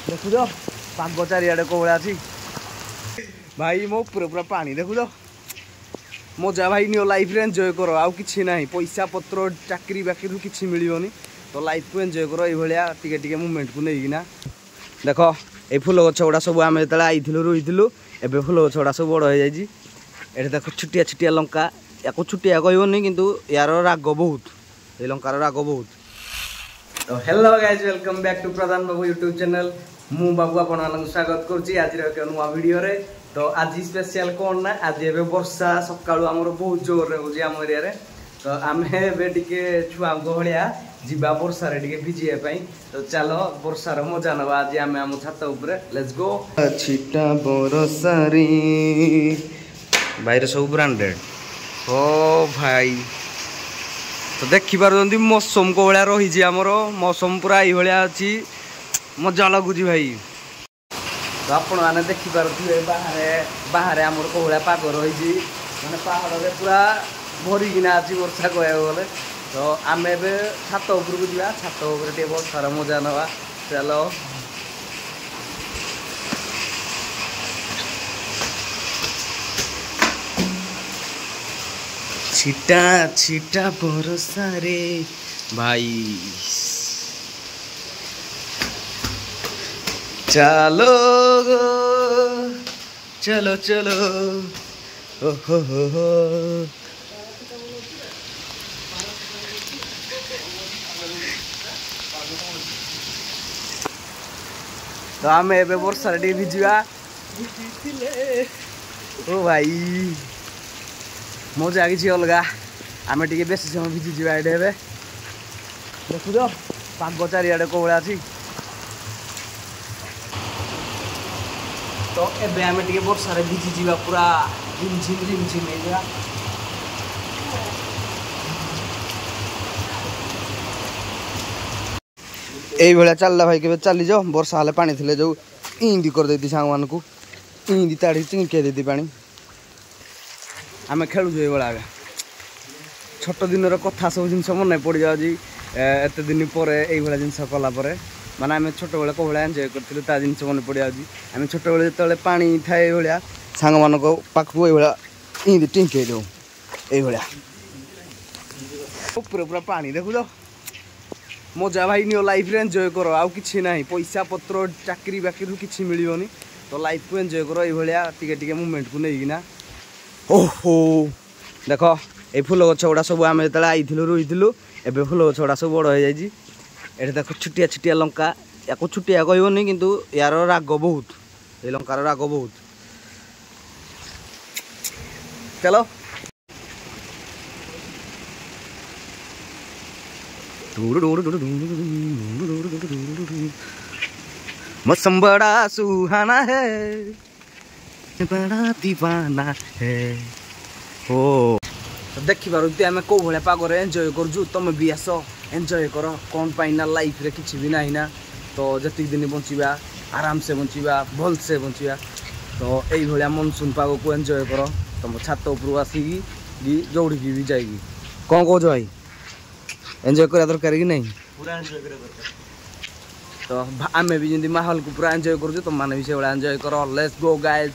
देखुच पाग चारिआडे कौड़ा अच्छी भाई मो पूरा पानी देखुच मजा भाई नियो लाइफ रे एंजॉय करो आउ किछि नाही पैसा पत्र चाकरी बाकरी किछि मिलियोनी तो लाइफ को एंजॉय करो एभलिया टिके टिके मूवमेंट को नेई ना देखो ए फूल गछ गुड़ा सब आम जो आईलु रुईलु एबे फूल गछ गुड़ा सब बड़ हो जाइए ये देखो छुटिया छुटिया लंका या छुटिया कहबनी किंतु यार राग बहुत ये लंकार राग बहुत। तो hello guys welcome back to Pradhan Babu YouTube channel मु बाबू आपण स्वागत करुच्ची आज नुआ वीडियो रे। तो आज स्पेशल कौन ना आज ए वर्षा सकाळु आमर बहुत जोर रे होजी आम एरिया रे तो आमे एबे टिके छुआ गहलिया जीवा वर्षा रे टिके भिजिए पई तो चलो वर्षा रे मजा नबा आज आमे हम छात ऊपर लेट्स गो। छिटा वर्षा रे बाहर सब ब्रांडेड ओ भाई तो देखि पारजंती मौसम को भलिया रही आमर मौसम पूरा ये भलिया अछि मजा लगुची भाई। तो आपण मैंने देखिपे बाहर आमर कौड़ा पाग रही मैंने पहाड़ में पूरा भरिकिना अच्छी वर्षा कहया गले तो आम ए छात उपरक जा छात उपर वर्षार मजा नवा चलो। छिटा छिटा बरसा रे भाई चलो चलो चलो ओ हो। तो आम ए वर्षा टे भिजा ओ भाई मजा किसी अलगा आम टे बेस समय भिजिजा ये देखुच पाग चारिआडे कौड़ा अच्छी तो एबे आम टे वर्षा भिजिजा पूरा रिमझिम रिमझिम हो ये चलला भाई के चली जाओ वर्षा हेल्ले पानी थे जो इंदी कर देती सांग मान को इंदी ताड़ी चिंके देती पानी आम खेलुँ ये छोट दिन कथा सब जिन मन पड़ जाऊँगी एत दिन पर ये जिन कलापर माने आम छोट बेले कौ भाया एंजय करूँ ता जिन मन पड़ जाऊँगी आम छोट बेले जो पानी थाए ये सांग मान पाखक ये इंदी टिंके दो ये पूरा पानी देखुच मजा भाई नियो लाइफ रे एंजॉय करो आउ किछि नाही पैसा पत्र चाकरी बाकरी किछि मिलियोनी तो लाइफ को एंजॉय करो ये टिके टिके मूवमेंट को नेई ना ओहो देखो ये फूल गछ गुड़ा सब आम जो आईलु रुईलु एबे फूल गछ गुड़ा सब बड़ हो जाइए ये देखो छुटिया छुटिया लंका या छुटिया कहबनी किंतु यार राग बहुत ये लंकार राग बहुत चलो। मौसम बड़ा सुहाना है बड़ा दीवाना है ओ तो देखी पारुती आम कौ भाया पाग एंजॉय करूँ तुम भी आस एंजॉय कर कौन पाइना लाइफ रे किसी भी नहीं ना तो जति दिन बंचा आराम से बंचा भल से बंचा तो ये मनसून पाग को एंजॉय कर तुम छात ऊपर आसिकी जोड़ी भी जाएगी कौन कौच भाई एंजॉय करा दरकार कि नहीं पूरा एंजॉय करा दरकार तो आम भी जमी माहौल को पूरा एंजॉय करूँ तुम मैंने भी से एंजॉय करो लेट्स गो गाइज।